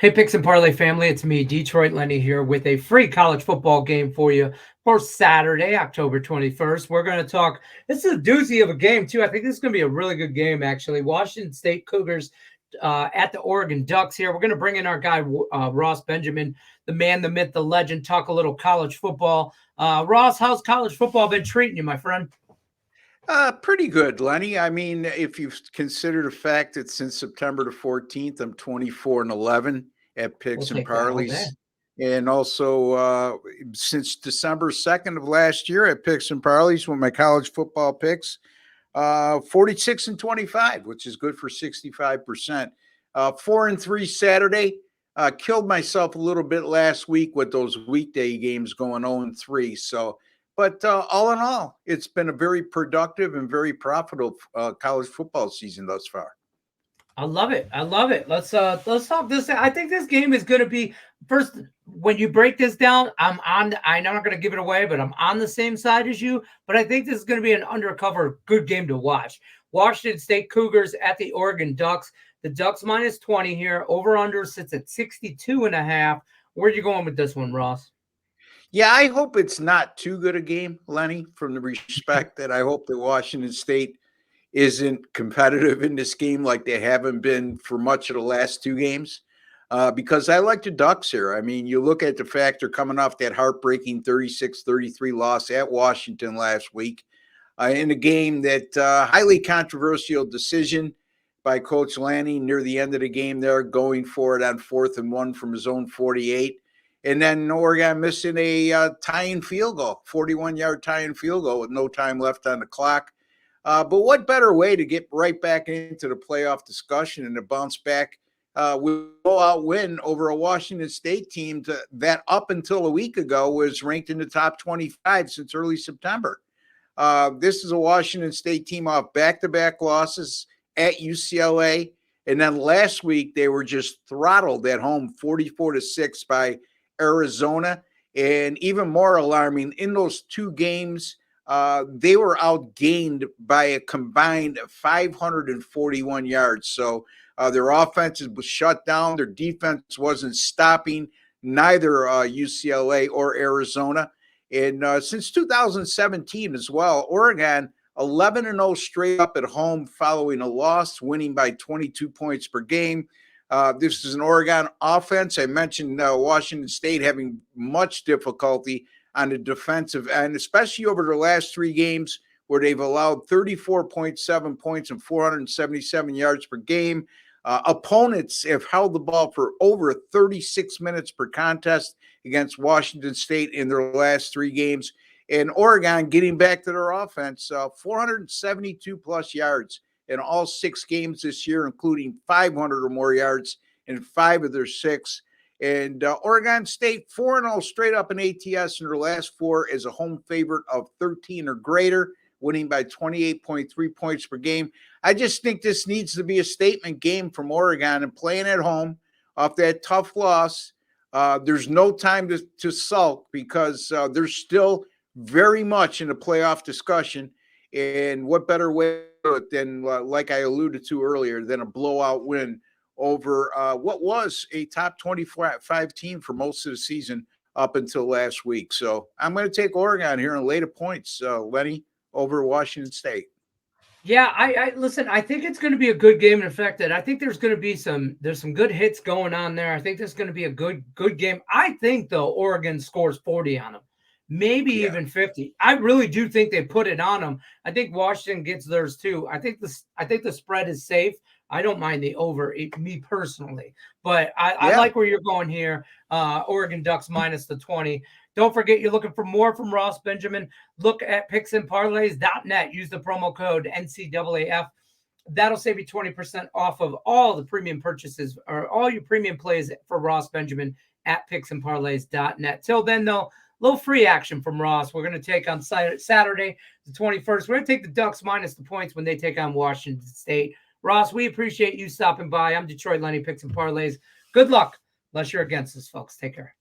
Hey, Picks and Parlay family, it's me, Detroit Lenny here with a free college football game for you for Saturday, October 21st. We're going to talk, this is a doozy of a game, too. I think this is going to be a really good game, actually. Washington State Cougars at the Oregon Ducks here. We're going to bring in our guy, Ross Benjamin, the man, the myth, the legend, talk a little college football. Ross, how's college football been treating you, my friend? Pretty good, Lenny. I mean, if you consider the fact that since September the 14th, I'm 24-11 at We'll Picks and take that all day. Parlays. And also, since December 2nd of last year at Picks and Parlays with my college football picks, 46-25, which is good for 65%. 4-3 Saturday. Killed myself a little bit last week with those weekday games going 0-3. But all in all, it's been a very productive and very profitable college football season thus far. I love it. I love it. Let's talk this. I think this game is going to be first when you break this down. I'm not going to give it away, but I'm on the same side as you. But I think this is going to be an undercover good game to watch. Washington State Cougars at the Oregon Ducks. The Ducks minus 20 here. Over under sits at 62.5. Where are you going with this one, Ross? Yeah, I hope it's not too good a game, Lenny, from the respect that I hope that Washington State isn't competitive in this game like they haven't been for much of the last two games. Because I like the Ducks here. I mean, you look at the fact they're coming off that heartbreaking 36-33 loss at Washington last week in a game that highly controversial decision by Coach Lenny near the end of the game there, going for it on 4th and 1 from his own 48. And then Oregon missing a tying field goal, 41-yard tying field goal with no time left on the clock. But what better way to get right back into the playoff discussion and to bounce back with a blowout win over a Washington State team that up until a week ago was ranked in the top 25 since early September. This is a Washington State team off back-to-back losses at UCLA. And then last week they were just throttled at home 44-6 by Arizona. And even more alarming, in those two games, they were outgained by a combined 541 yards. So their offense was shut down. Their defense wasn't stopping neither UCLA or Arizona. And since 2017 as well, Oregon 11-0 straight up at home following a loss, winning by 22 points per game. This is an Oregon offense. I mentioned Washington State having much difficulty on the defensive end, especially over the last three games where they've allowed 34.7 points and 477 yards per game. Opponents have held the ball for over 36 minutes per contest against Washington State in their last three games. And Oregon getting back to their offense, 472 plus yards in all six games this year, including 500 or more yards in 5 of their 6. And Oregon State 4-0 straight up in ATS in their last 4 as a home favorite of 13 or greater, winning by 28.3 points per game. I just think this needs to be a statement game from Oregon and playing at home off that tough loss. There's no time to sulk because they're still very much in the playoff discussion. And what better way than, like I alluded to earlier, than a blowout win over what was a top 25 team for most of the season up until last week. So I'm going to take Oregon here and lay the points, Lenny, over Washington State. Yeah, I listen. I think it's going to be a good game. In fact, that I think there's going to be some good hits going on there. I think there's going to be a good game. I think though Oregon scores 40 on them, maybe even 50. I really do think they put it on them. I think Washington gets theirs too. I think the spread is safe. I don't mind the over, me personally, but I like where you're going here. Oregon Ducks minus the 20. Don't forget, you're looking for more from Ross Benjamin. Look at picksandparlays.net. Use the promo code NCAAF. That'll save you 20% off of all the premium purchases or all your premium plays for Ross Benjamin at picksandparlays.net. Till then, though, little free action from Ross. We're going to take on Saturday, the 21st. We're going to take the Ducks minus the points when they take on Washington State. Ross, we appreciate you stopping by. I'm Detroit Lenny, Picks and Parlays. Good luck, unless you're against us, folks. Take care.